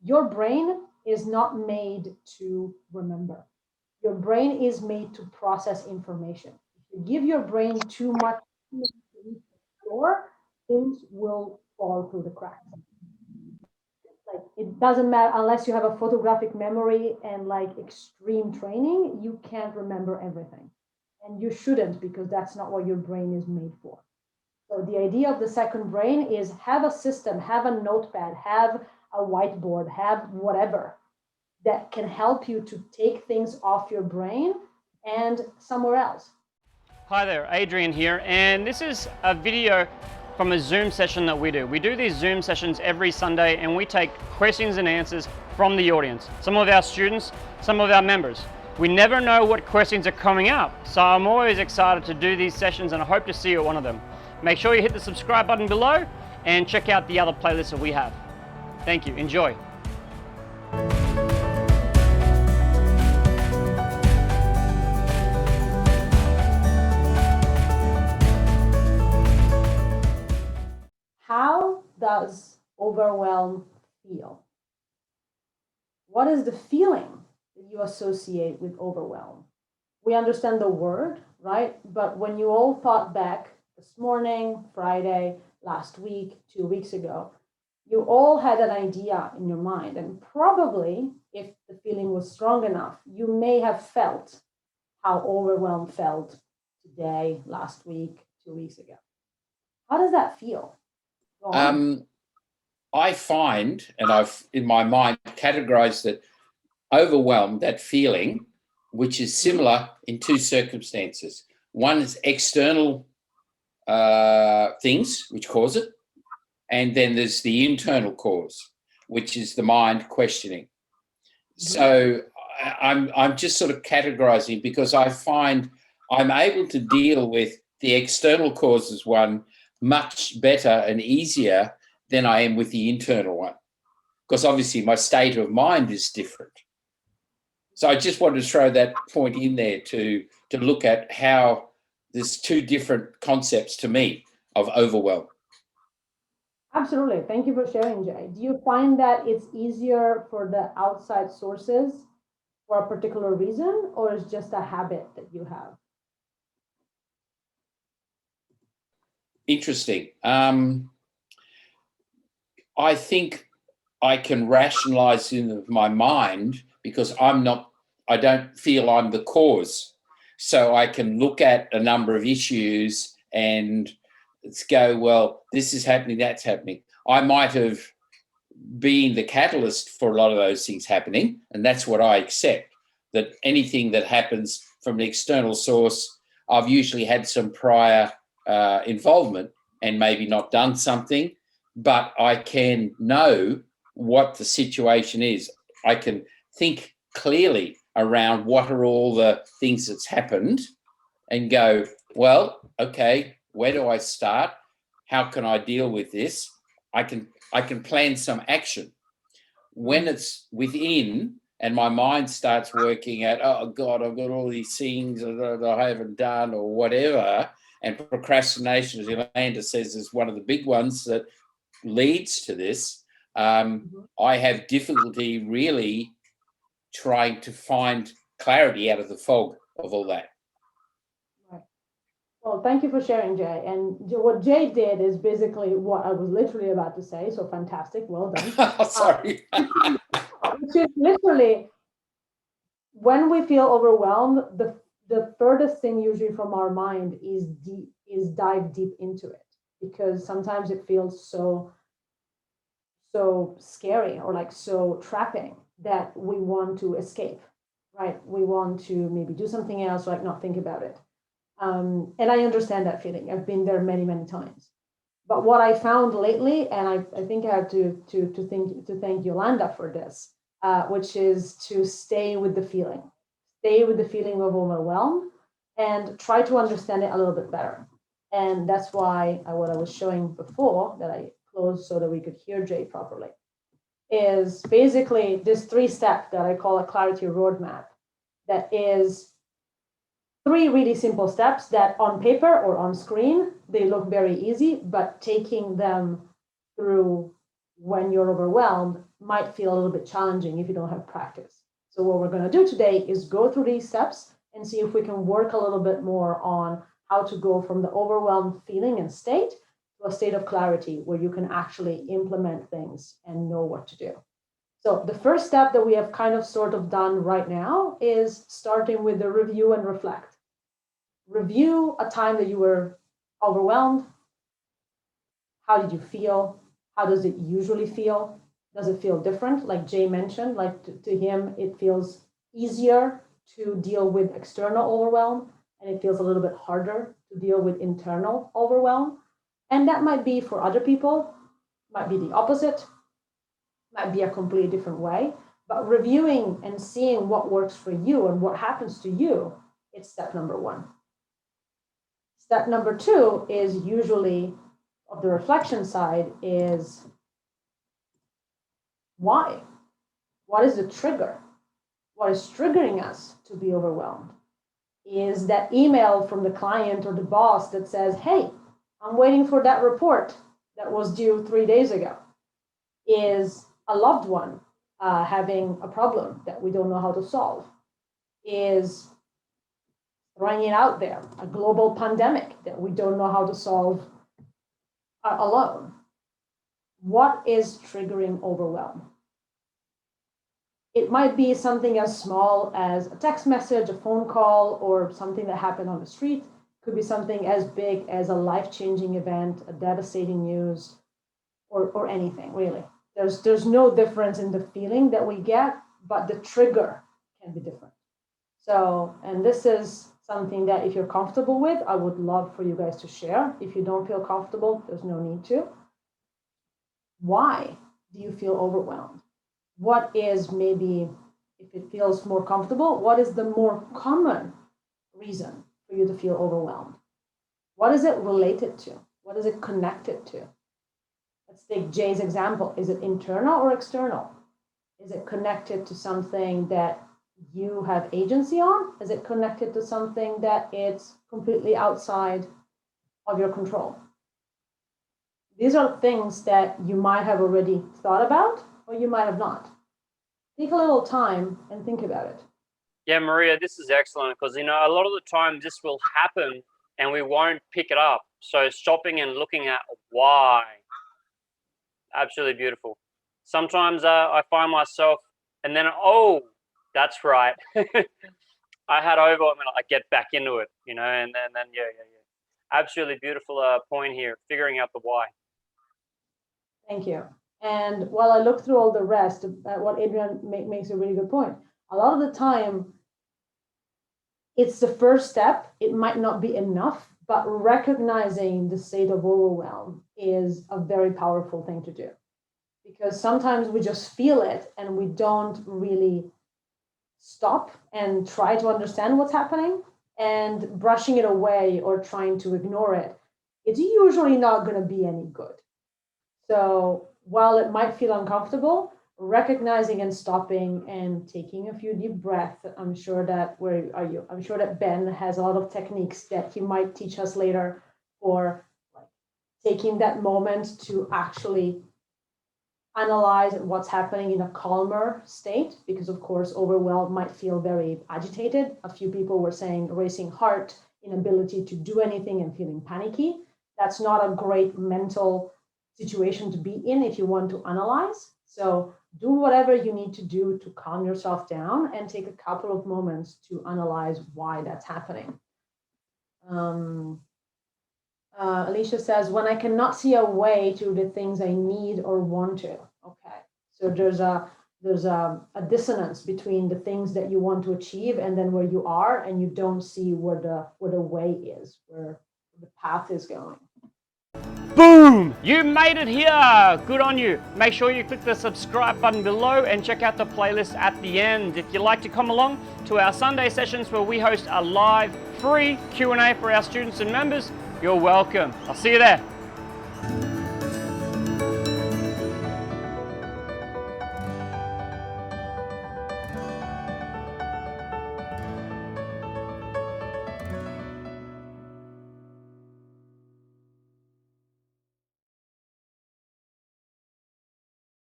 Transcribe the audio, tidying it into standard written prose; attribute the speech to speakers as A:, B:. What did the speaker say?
A: Your brain is not made to remember. Your brain is made to process information. If you give your brain too much to store, things will fall through the cracks. Like it doesn't matter unless you have a photographic memory and like extreme training, you can't remember everything. And you shouldn't, because that's not what your brain is made for. So the idea of the second brain is have a system, have a notepad, have a whiteboard, have whatever that can help you to take things off your brain and somewhere else.
B: Hi there, Adrian here, and this is a video from a Zoom session that we do. We do these Zoom sessions every Sunday and we take questions and answers from the audience, some of our students, some of our members. We never know what questions are coming up, so I'm always excited to do these sessions and I hope to see you at one of them. Make sure you hit the subscribe button below and check out the other playlists that we have. Thank you, enjoy.
A: How does overwhelm feel? What is the feeling that you associate with overwhelm? We understand the word, right? But when you all thought back this morning, Friday, last week, 2 weeks ago, you all had an idea in your mind. And probably, if the feeling was strong enough, you may have felt how overwhelmed felt today, last week, 2 weeks ago. How does that feel?
C: I find, and I've in my mind categorized that overwhelmed, that feeling, which is similar in two circumstances. One is external things which cause it, and then there's the internal cause, which is the mind questioning. So I'm just sort of categorizing because I find I'm able to deal with the external causes one much better and easier than I am with the internal one, because obviously my state of mind is different. So I just wanted to throw that point in there to look at how there's two different concepts to me of overwhelm.
A: Absolutely. Thank you for sharing, Jay. Do you find that it's easier for the outside sources for a particular reason, or is just a habit that you have?
C: Interesting. I think I can rationalize in my mind because I don't feel I'm the cause. So I can look at a number of issues and go, well, this is happening, that's happening. I might have been the catalyst for a lot of those things happening, and that's what I accept, that anything that happens from an external source, I've usually had some prior involvement and maybe not done something, but I can know what the situation is. I can think clearly around what are all the things that's happened and go, well, okay, where do I start? How can I deal with this? I can plan some action. When it's within and my mind starts working at, oh God, I've got all these things that I haven't done or whatever, and procrastination, as Yolanda says, is one of the big ones that leads to this. I have difficulty really trying to find clarity out of the fog of all that.
A: Right. Well, thank you for sharing, Jay. And what Jay did is basically what I was literally about to say. So fantastic. Well done.
C: Sorry.
A: Which is literally, when we feel overwhelmed, the furthest thing usually from our mind is dive deep into it, because sometimes it feels so scary or like so trapping that we want to escape, right? We want to maybe do something else, like not think about it. And I understand that feeling. I've been there many, many times. But what I found lately, and I think I have to thank Yolanda for this, which is to stay with the feeling of overwhelm and try to understand it a little bit better. And that's why what I was showing before that I closed so that we could hear Jay properly is basically this 3-step that I call a clarity roadmap. That is 3 really simple steps that on paper or on screen, they look very easy, but taking them through when you're overwhelmed might feel a little bit challenging if you don't have practice. So what we're going to do today is go through these steps and see if we can work a little bit more on how to go from the overwhelmed feeling and state to a state of clarity where you can actually implement things and know what to do. So the first step that we have kind of sort of done right now is starting with the review and reflect. Review a time that you were overwhelmed. How did you feel? How does it usually feel? Does it feel different? Like Jay mentioned, like to him, it feels easier to deal with external overwhelm, and it feels a little bit harder to deal with internal overwhelm. And that might be for other people, might be the opposite, might be a completely different way. But reviewing and seeing what works for you and what happens to you, it's step number one. Step number two is usually, of the reflection side, is why? What is the trigger? What is triggering us to be overwhelmed? Is that email from the client or the boss that says, hey, I'm waiting for that report that was due 3 days ago? Is a loved one having a problem that we don't know how to solve? Is throwing it out there, a global pandemic that we don't know how to solve alone? What is triggering overwhelm? It might be something as small as a text message, a phone call, or something that happened on the street. It could be something as big as a life-changing event, a devastating news, or anything, really. There's no difference in the feeling that we get, but the trigger can be different. So, and this is something that if you're comfortable with, I would love for you guys to share. If you don't feel comfortable, there's no need to. Why do you feel overwhelmed? What is, maybe, if it feels more comfortable, what is the more common reason for you to feel overwhelmed? What is it related to? What is it connected to? Let's take Jay's example. Is it internal or external? Is it connected to something that you have agency on? Is it connected to something that it's completely outside of your control? These are things that you might have already thought about, or you might have not. Take a little time and think about it.
B: Yeah, Maria, this is excellent because, a lot of the time this will happen and we won't pick it up. So stopping and looking at why. Absolutely beautiful. Sometimes I find myself, and then, oh, that's right. I had overwhelm and I get back into it, and then yeah. Absolutely beautiful point here, figuring out the why.
A: Thank you. And while I look through all the rest, what Adrian makes a really good point. A lot of the time, it's the first step. It might not be enough, but recognizing the state of overwhelm is a very powerful thing to do. Because sometimes we just feel it and we don't really stop and try to understand what's happening, and brushing it away or trying to ignore it, it's usually not going to be any good. So while it might feel uncomfortable, recognizing and stopping and taking a few deep breaths. I'm sure that, where are you? I'm sure that Ben has a lot of techniques that he might teach us later for like taking that moment to actually analyze what's happening in a calmer state, because of course overwhelm might feel very agitated. A few people were saying racing heart, inability to do anything, and feeling panicky. That's not a great mental situation to be in if you want to analyze. So do whatever you need to do to calm yourself down and take a couple of moments to analyze why that's happening. Alicia says, when I cannot see a way to the things I need or want to. Okay, so there's a dissonance between the things that you want to achieve and then where you are, and you don't see where the way is, where the path is going.
B: Boom! You made it here! Good on you. Make sure you click the subscribe button below and check out the playlist at the end. If you'd like to come along to our Sunday sessions where we host a live free Q&A for our students and members, you're welcome. I'll see you there.